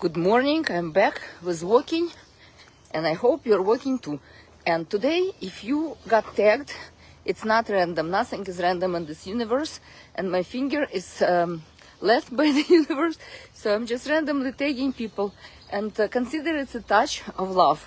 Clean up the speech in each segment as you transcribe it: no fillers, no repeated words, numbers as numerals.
Good morning, I'm back with walking, and I hope you're walking too. And today, if you got tagged, it's not random. Nothing is random in this universe, and my finger is left by the universe, so I'm just randomly tagging people, and consider it's a touch of love,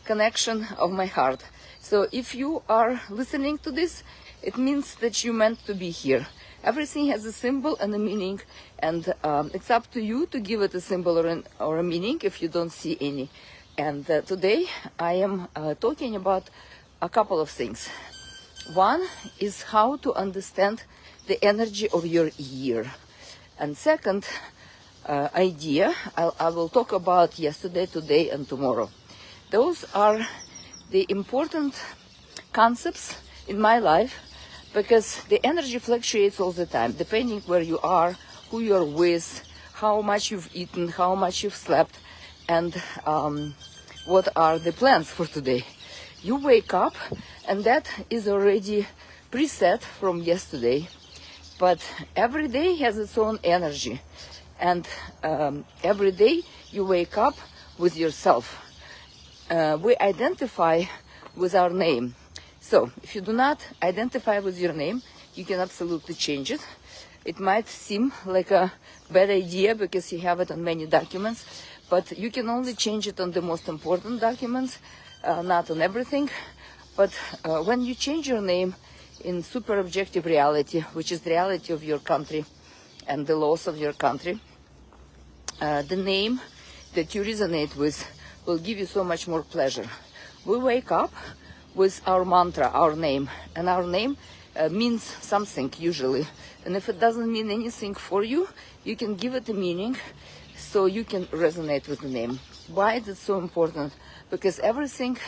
connection of my heart. So if you are listening to this, it means that you meant to be here. Everything has a symbol and a meaning, and it's up to you to give it a symbol or a meaning if you don't see any. And today I am talking about a couple of things. One is how to understand the energy of your year. And second idea, I will talk about yesterday, today, and tomorrow. Those are the important concepts in my life, because the energy fluctuates all the time, depending where you are, who you're with, how much you've eaten, how much you've slept, and what are the plans for today. You wake up, and that is already preset from yesterday, but every day has its own energy, and every day you wake up with yourself. We identify with our name. So, if you do not identify with your name, you can absolutely change it. It might seem like a bad idea because you have it on many documents, but you can only change it on the most important documents, not on everything. But when you change your name in super objective reality, which is the reality of your country and the laws of your country, the name that you resonate with will give you so much more pleasure. We wake up with our mantra, our name, and our name means something usually, and if it doesn't mean anything for you, you can give it a meaning so you can resonate with the name. Why is it so important? Because everything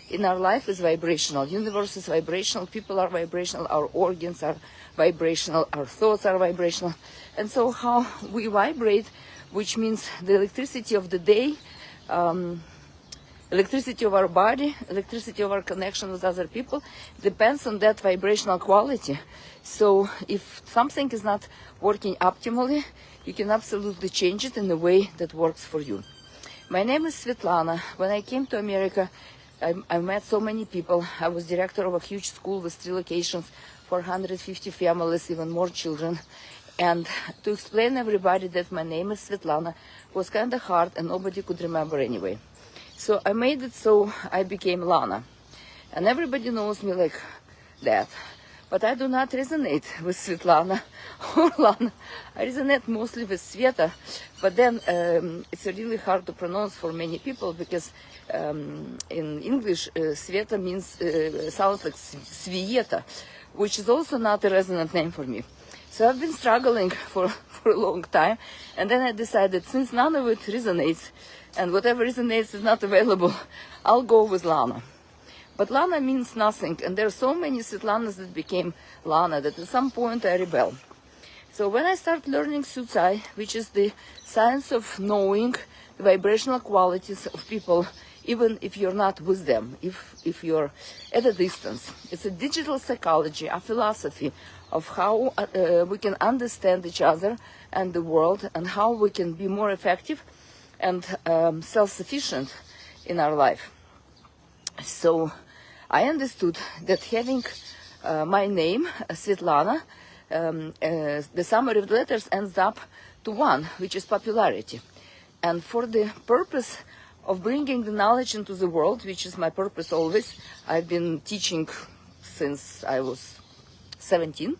in our life is vibrational. Universe is vibrational, people are vibrational, our organs are vibrational, our thoughts are vibrational, and so how we vibrate, which means the electricity of the day, electricity of our body, electricity of our connection with other people, depends on that vibrational quality. So if something is not working optimally, you can absolutely change it in a way that works for you. My name is Svetlana. When I came to America, I met so many people. I was director of a huge school with 3 locations, 450 families, even more children. And to explain everybody that my name is Svetlana was kind of hard, and nobody could remember anyway. So I made it so I became Lana. And everybody knows me like that. But I do not resonate with Svetlana or Lana. I resonate mostly with Sveta. But then it's really hard to pronounce for many people because in English, Sveta means, sounds like Svieta, which is also not a resonant name for me. So I've been struggling for a long time. And then I decided, since none of it resonates, and whatever resonates is not available, I'll go with Lana. But Lana means nothing, and there are so many Svetlanas that became Lana that at some point I rebel. So when I start learning Syucai, which is the science of knowing the vibrational qualities of people, even if you're not with them, if you're at a distance, it's a digital psychology, a philosophy of how we can understand each other and the world, and how we can be more effective and self-sufficient in our life. So I understood that having my name, Svetlana, the summary of the letters ends up to 1, which is popularity. And for the purpose of bringing the knowledge into the world, which is my purpose always, I've been teaching since I was 17,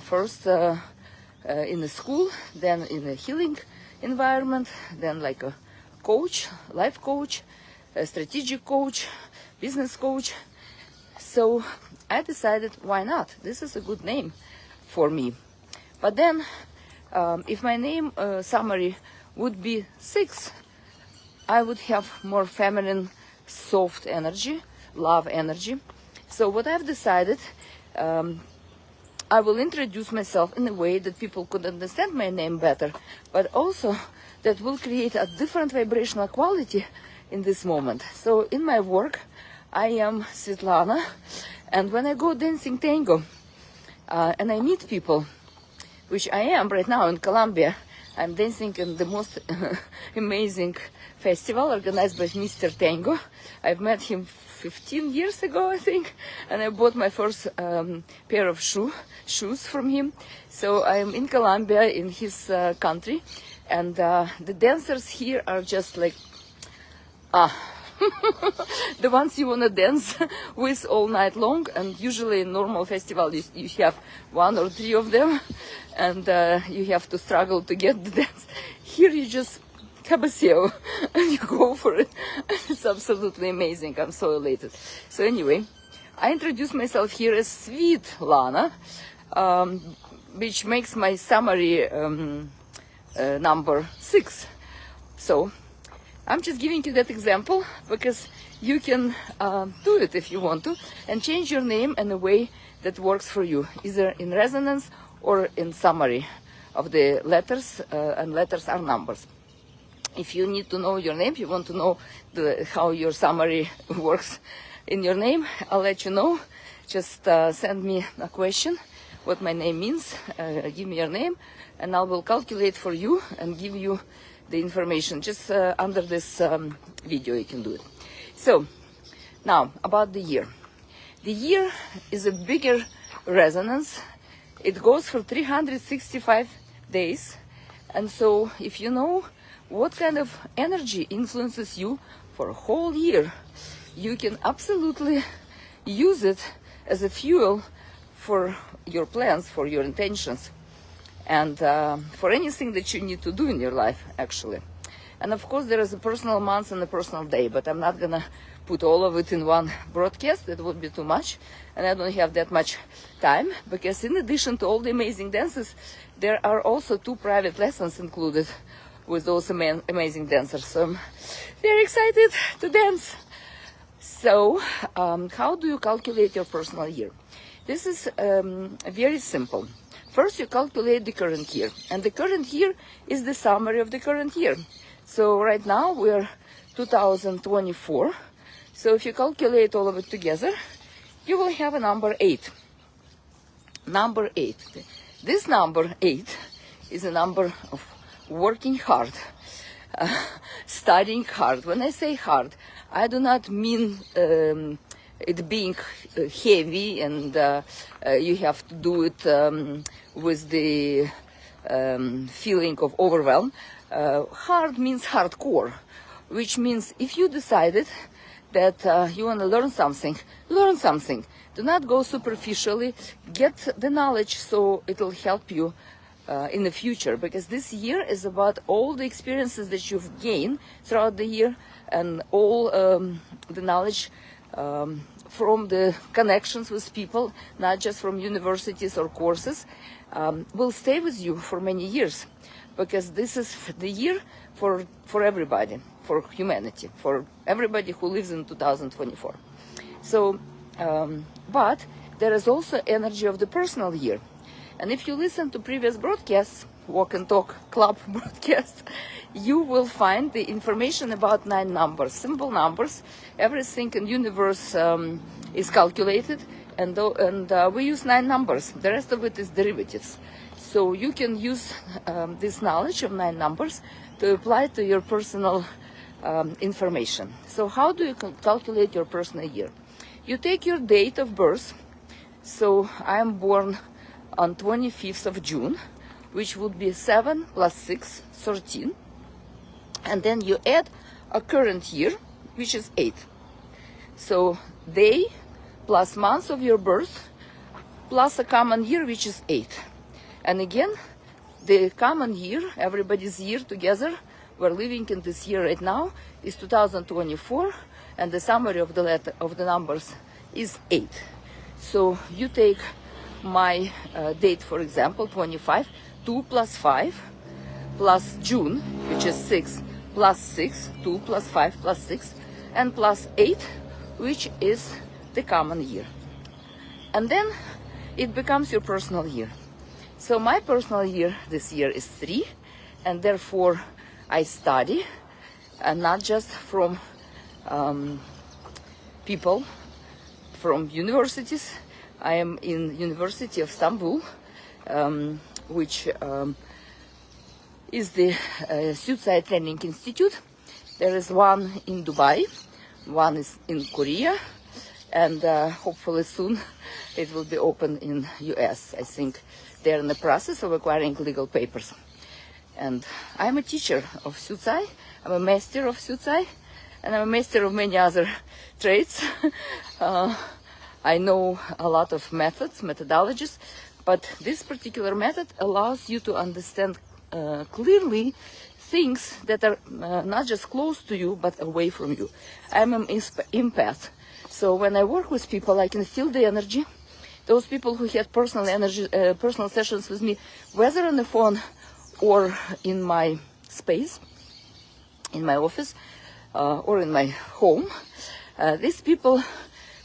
first in a school, then in a healing environment, then like a coach, life coach, a strategic coach, business coach. So I decided, why not? This is a good name for me. But then, if my name summary would be 6, I would have more feminine, soft energy, love energy. So what I've decided, I will introduce myself in a way that people could understand my name better, but also that will create a different vibrational quality in this moment. So in my work, I am Svetlana, and when I go dancing tango and I meet people, which I am right now in Colombia, I'm dancing in the most amazing festival organized by Mr. Tango. I've met him 15 years ago, I think, and I bought my first pair of shoes from him. So I'm in Colombia, in his country, and the dancers here are just like, the ones you want to dance with all night long. And usually in normal festival you have 1 or 3 of them, and you have to struggle to get the dance. Here you just cabeceo and you go for it. It's absolutely amazing. I'm so elated. So anyway, I introduce myself here as Svetlana, which makes my summary number 6. So I'm just giving you that example because you can do it if you want to, and change your name in a way that works for you, either in resonance or in summary of the letters, and letters are numbers. If you need to know your name, you want to know how your summary works in your name, I'll let you know. Just send me a question, what my name means, give me your name, and I will calculate for you and give you the information. Just under this video you can do it. So now about the year. The year is a bigger resonance. It goes for 365 days, and so if you know what kind of energy influences you for a whole year, you can absolutely use it as a fuel for your plans, for your intentions, and for anything that you need to do in your life, actually. And of course there is a personal month and a personal day, but I'm not gonna put all of it in one broadcast. That would be too much, and I don't have that much time, because in addition to all the amazing dances, there are also 2 private lessons included with those amazing dancers. So I'm very excited to dance. So how do you calculate your personal year? This is very simple. First, you calculate the current year, and the current year is the summary of the current year. So right now we are 2024. So if you calculate all of it together, you will have a number 8. Number 8. This number 8 is a number of working hard, studying hard. When I say hard, I do not mean it being heavy and you have to do it with the feeling of overwhelm. Hard means hardcore, which means if you decided that you want to learn something, learn something. Do not go superficially. Get the knowledge so it will help you in the future, because this year is about all the experiences that you've gained throughout the year, and all the knowledge from the connections with people, not just from universities or courses, will stay with you for many years, because this is the year for everybody, for humanity, for everybody who lives in 2024. So, but there is also energy of the personal year. And if you listen to previous broadcasts, Walk and Talk Club broadcasts, you will find the information about 9 numbers, simple numbers. Everything in the universe is calculated, and we use 9 numbers. The rest of it is derivatives. So you can use this knowledge of 9 numbers to apply to your personal information. So how do you calculate your personal year? You take your date of birth. So I am born on 25th of June, which would be 7 plus 6, 13. And then you add a current year, which is 8. So day plus month of your birth plus a common year, which is 8. And again, the common year, everybody's year together, we're living in this year right now, is 2024, and the summary of the numbers is 8. So you take my date, for example, 25, 2 plus 5 plus June, which is 6, plus 6, 2 plus 5 plus 6, and plus 8, which is the common year. And then it becomes your personal year. So my personal year this year is 3, and therefore I study, and not just from people from universities. I am in University of Istanbul, which is the Syucai Training Institute. There is one in Dubai, one is in Korea, and hopefully soon it will be open in US. I think they're in the process of acquiring legal papers. And I'm a teacher of Syucai, I'm a master of Syucai, and I'm a master of many other traits. I know a lot of methods, methodologies, but this particular method allows you to understand clearly things that are not just close to you, but away from you. I'm an empath. So when I work with people, I can feel the energy. Those people who had personal sessions with me, whether on the phone or in my space, in my office, or in my home, these people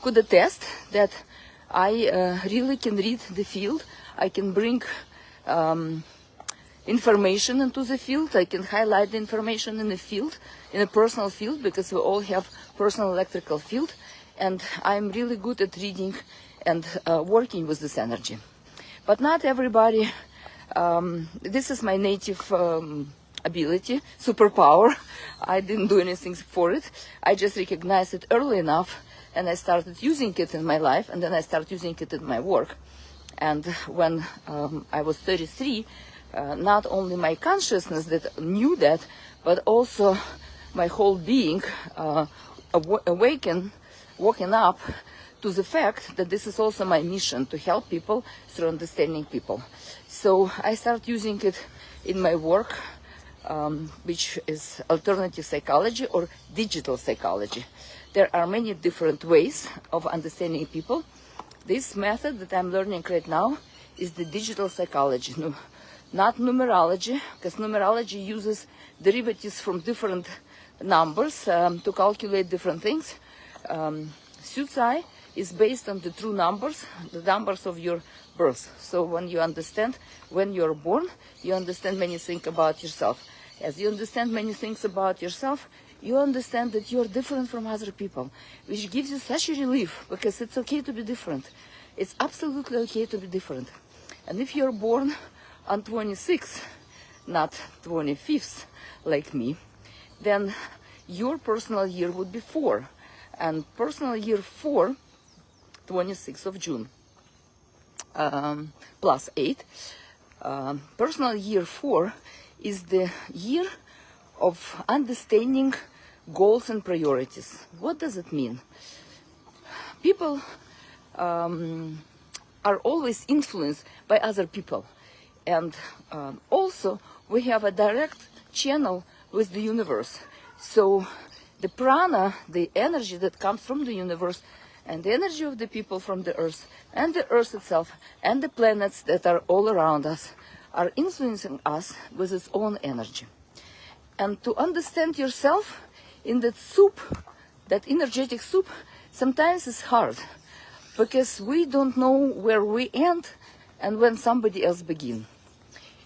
could attest that I really can read the field. I can bring information into the field. I can highlight the information in the field, in a personal field, because we all have personal electrical field. And I'm really good at reading and working with this energy. But not everybody, this is my native ability, superpower. I didn't do anything for it. I just recognized it early enough, and I started using it in my life, and then I started using it in my work. And when I was 33, not only my consciousness that knew that, but also my whole being woken up to the fact that this is also my mission, to help people through understanding people. So I started using it in my work, which is alternative psychology or digital psychology. There are many different ways of understanding people. This method that I'm learning right now is the digital psychology, not numerology, because numerology uses derivatives from different numbers to calculate different things. Syucai is based on the true numbers, the numbers of your birth. So when you understand when you're born, you understand many things about yourself. As you understand many things about yourself, you understand that you're different from other people, which gives you such a relief, because it's okay to be different. It's absolutely okay to be different. And if you're born on 26th, not 25th, like me, then your personal year would be 4. And personal year 4, 26th of June, plus 8. Personal year 4 is the year of understanding goals and priorities. What does it mean? People are always influenced by other people. And also, we have a direct channel with the universe. So the prana, the energy that comes from the universe, and the energy of the people from the earth, and the earth itself, and the planets that are all around us, are influencing us with its own energy. And to understand yourself in that soup, that energetic soup, sometimes is hard, because we don't know where we end and when somebody else begins.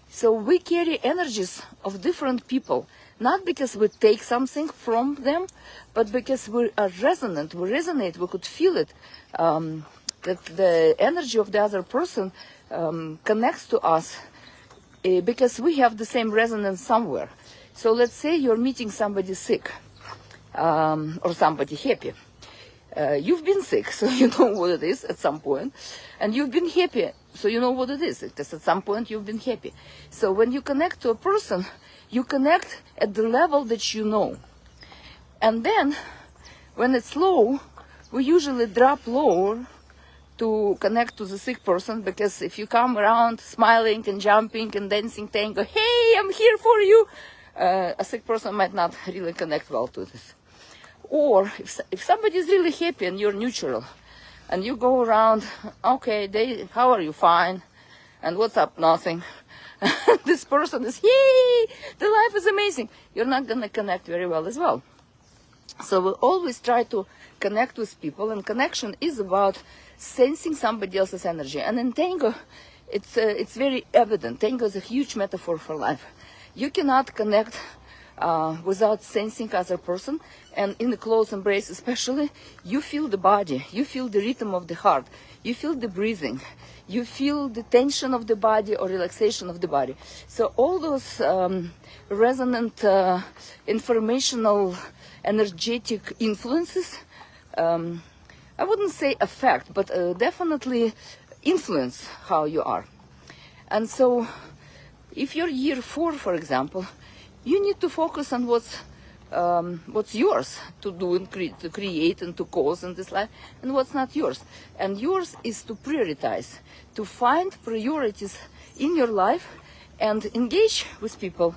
So we carry energies of different people, not because we take something from them, but because we are resonant, we resonate, we could feel it, that the energy of the other person connects to us because we have the same resonance somewhere. So let's say you're meeting somebody sick or somebody happy. You've been sick, so you know what it is at some point, and you've been happy, so you know what it is, because at some point you've been happy. So when you connect to a person, you connect at the level that you know. And then, when it's low, we usually drop lower to connect to the sick person, because if you come around smiling and jumping and dancing tango, hey, I'm here for you, a sick person might not really connect well to this. Or if somebody is really happy and you're neutral, and you go around, okay, how are you? Fine. And what's up? Nothing. This person is, yay, the life is amazing. You're not going to connect very well as well. So we always try to connect with people, and connection is about sensing somebody else's energy. And in tango, it's very evident. Tango is a huge metaphor for life. You cannot connect without sensing other person, and in the close embrace especially, you feel the body, you feel the rhythm of the heart, you feel the breathing, you feel the tension of the body or relaxation of the body. So all those resonant informational energetic influences, I wouldn't say affect, but definitely influence how you are. And so if you're year 4, for example, you need to focus on what's yours to do and to create and to cause in this life, and what's not yours. And yours is to prioritize, to find priorities in your life and engage with people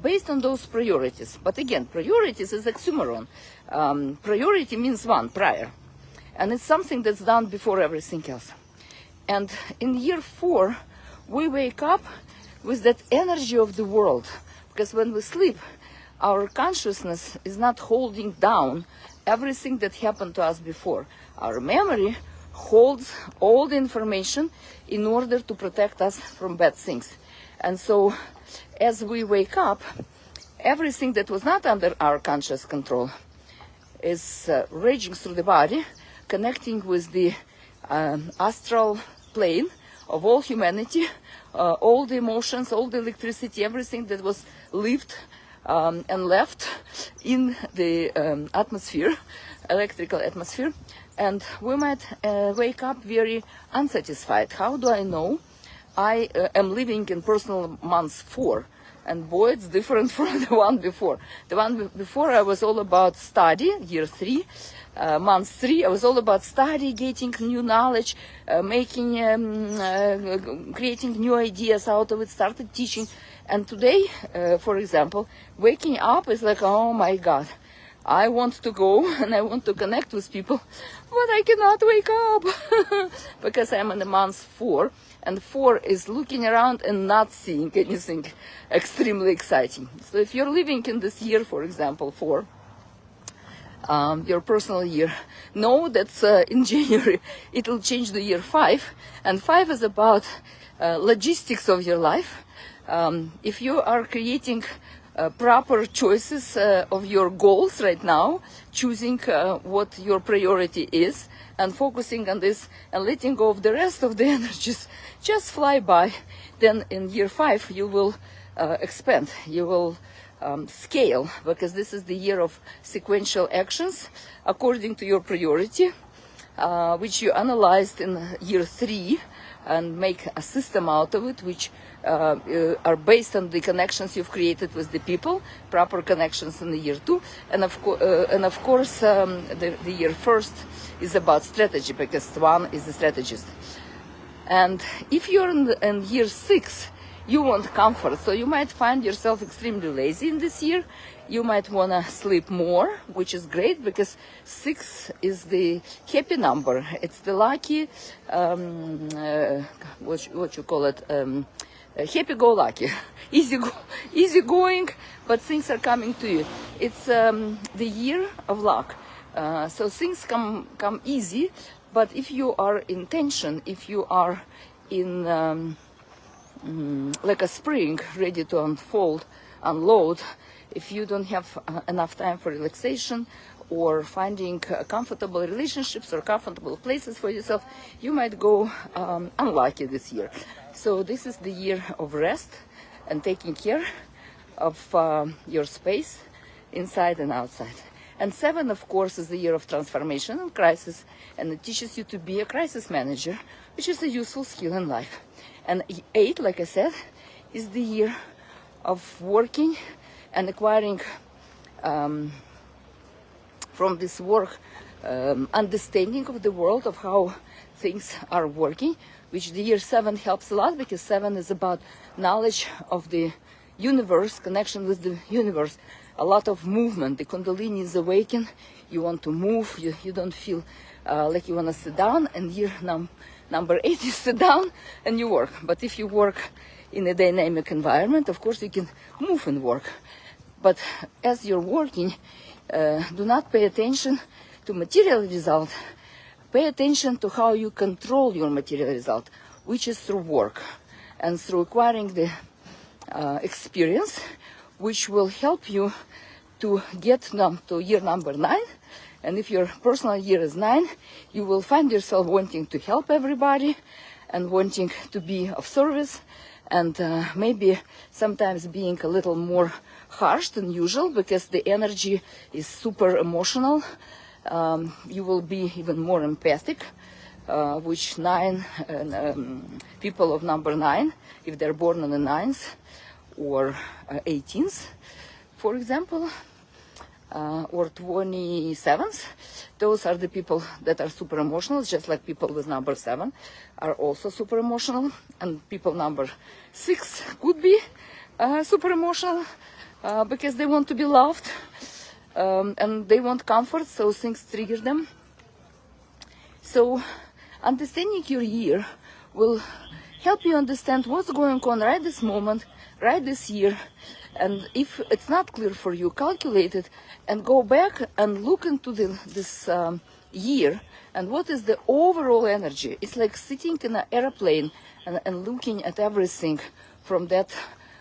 based on those priorities. But again, priorities is oxymoron. Priority means one, prior. And it's something that's done before everything else. And in year 4, we wake up with that energy of the world. Because when we sleep, our consciousness is not holding down everything that happened to us before. Our memory holds all the information in order to protect us from bad things. And so as we wake up, everything that was not under our conscious control is raging through the body, connecting with the astral plane of all humanity, all the emotions, all the electricity, everything that was lived and left in the atmosphere, electrical atmosphere. And we might wake up very unsatisfied. How do I know? I am living in personal month 4. And boy, it's different from the one before. The one before, I was all about study, year 3. Month 3, I was all about study, getting new knowledge, creating new ideas out of it, started teaching. And today, for example, waking up is like, oh my God, I want to go and I want to connect with people, but I cannot wake up because I'm in the month 4. And 4 is looking around and not seeing anything extremely exciting. So if you're living in this year, for example, 4, your personal year, know that in January it will change the year 5, and 5 is about logistics of your life. If you are creating proper choices of your goals right now, choosing what your priority is and focusing on this and letting go of the rest of the energies just fly by, then in year 5 you will expand, you will scale, because this is the year of sequential actions according to your priority, which you analyzed in year 3 and make a system out of it, which are based on the connections you've created with the people, proper connections in the year 2, and of course the year 1st is about strategy, because 1 is the strategist. And if you're in year 6, you want comfort, so you might find yourself extremely lazy in this year. You might want to sleep more, which is great, because 6 is the happy number. It's the lucky, what you call it, happy-go-lucky, easy going, but things are coming to you. It's the year of luck, so things come easy. But if you are in tension, if you are in like a spring ready to unload, if you don't have enough time for relaxation or finding comfortable relationships or comfortable places for yourself, you might go unlucky this year. So this is the year of rest and taking care of your space inside and outside. And 7, of course, is the year of transformation and crisis, and it teaches you to be a crisis manager, which is a useful skill in life. And 8, like I said, is the year of working and acquiring from this work understanding of the world, of how things are working, which the year 7 helps a lot, because 7 is about knowledge of the universe, connection with the universe, a lot of movement. The Kundalini is awakened, you want to move, you don't feel like you want to sit down, and year number 8 is sit down and you work. But if you work in a dynamic environment, of course you can move and work. But as you're working, do not pay attention to material result. Pay attention to how you control your material result, which is through work and through acquiring the experience, which will help you to get to year number 9. And if your personal year is 9, you will find yourself wanting to help everybody and wanting to be of service, and maybe sometimes being a little more harsh than usual because the energy is super emotional. You will be even more empathic, which people of number 9, if they're born on the 9th or 18th, for example, or 27th, those are the people that are super emotional, just like people with number 7 are also super emotional, and people number 6 could be super emotional because they want to be loved and they want comfort, so things trigger them. So understanding your year will help you understand what's going on right this moment, right this year. And if it's not clear for you, calculate it and go back and look into this year and what is the overall energy. It's like sitting in an airplane and looking at everything from that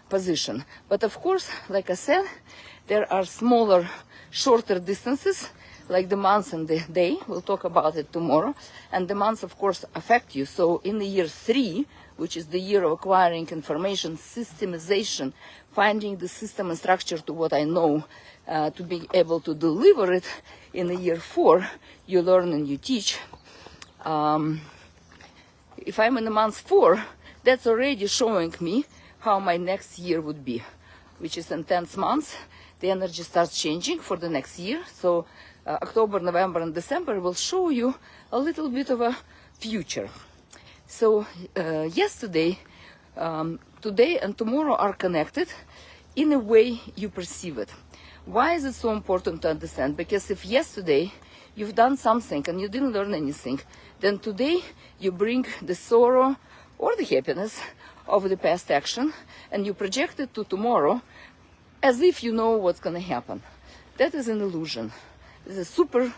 position. But of course, like I said, there are smaller, shorter distances, like the months and the day. We'll talk about it tomorrow. And the months, of course, affect you. So in the year 3, which is the year of acquiring information, systemization, finding the system and structure to what I know, to be able to deliver it. In the year 4, you learn and you teach. If I'm in the month 4, that's already showing me how my next year would be, which is in 10th month. The energy starts changing for the next year. So October, November, and December will show you a little bit of a future. So yesterday, today, and tomorrow are connected in a way you perceive it. Why is it so important to understand? Because if yesterday you've done something and you didn't learn anything, then today you bring the sorrow or the happiness of the past action and you project it to tomorrow as if you know what's going to happen. That is an illusion. It's a super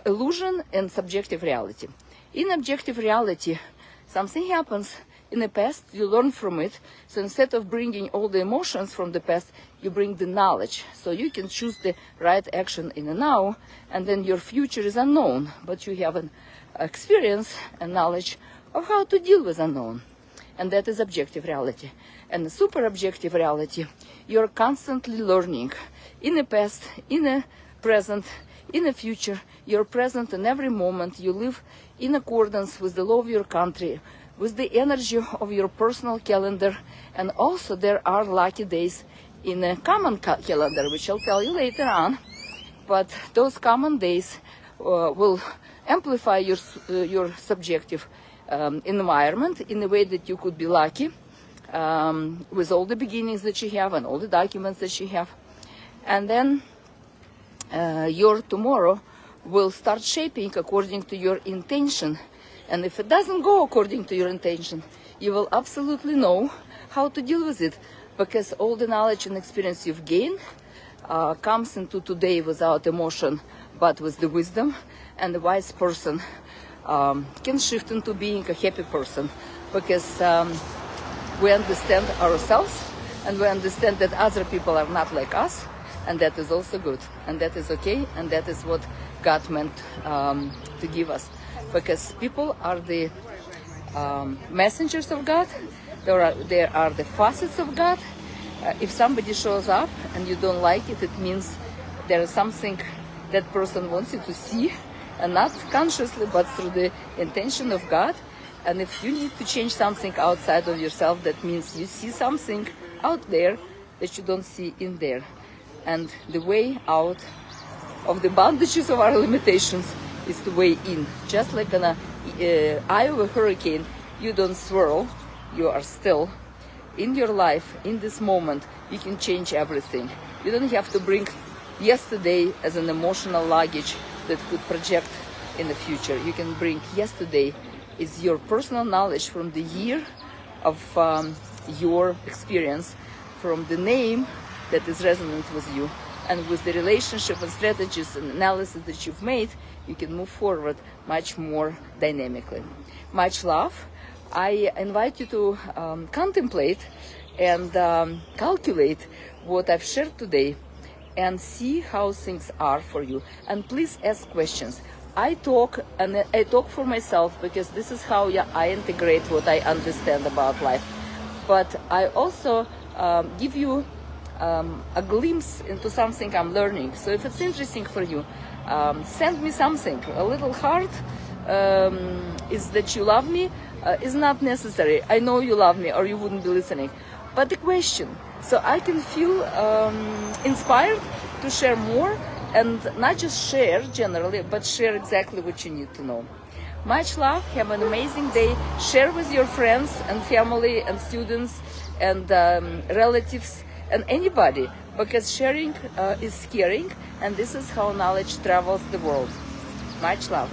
illusion and subjective reality. In objective reality, something happens in the past, you learn from it. So instead of bringing all the emotions from the past, you bring the knowledge. So you can choose the right action in the now, and then your future is unknown, but you have an experience and knowledge of how to deal with unknown. And that is objective reality. And the super objective reality, you're constantly learning in the past, in the present, in the future. You're present in every moment. You live in accordance with the law of your country, with the energy of your personal calendar. And also there are lucky days in a common calendar, which I'll tell you later on. But those common days will amplify your subjective environment in a way that you could be lucky with all the beginnings that you have and all the documents that you have. And then your tomorrow will start shaping according to your intention. And if it doesn't go according to your intention, you will absolutely know how to deal with it, because all the knowledge and experience you've gained comes into today without emotion, but with the wisdom. And the wise person can shift into being a happy person, because we understand ourselves and we understand that other people are not like us, and that is also good, and that is okay, and that is what God meant to give us, because people are the messengers of God. There are the facets of God. If somebody shows up and you don't like it, it means there is something that person wants you to see, and not consciously, but through the intention of God. And if you need to change something outside of yourself, that means you see something out there that you don't see in there. And the way out of the bondages of our limitations is the way in. Just like in an eye of a hurricane, you don't swirl, you are still. In your life, in this moment, you can change everything. You don't have to bring yesterday as an emotional luggage that could project in the future. You can bring yesterday is your personal knowledge from the year of your experience, from the name that is resonant with you, and with the relationship and strategies and analysis that you've made, you can move forward much more dynamically. Much love. I invite you to contemplate and calculate what I've shared today and see how things are for you. And please ask questions. I talk, and I talk for myself because this is how I integrate what I understand about life. But I also give you a glimpse into something I'm learning. So if it's interesting for you, send me something. A little heart is that you love me is not necessary. I know you love me or you wouldn't be listening. But the question, so I can feel inspired to share more, and not just share generally, but share exactly what you need to know. Much love, have an amazing day. Share with your friends and family and students and relatives and anybody, because sharing is caring, and this is how knowledge travels the world. Much love.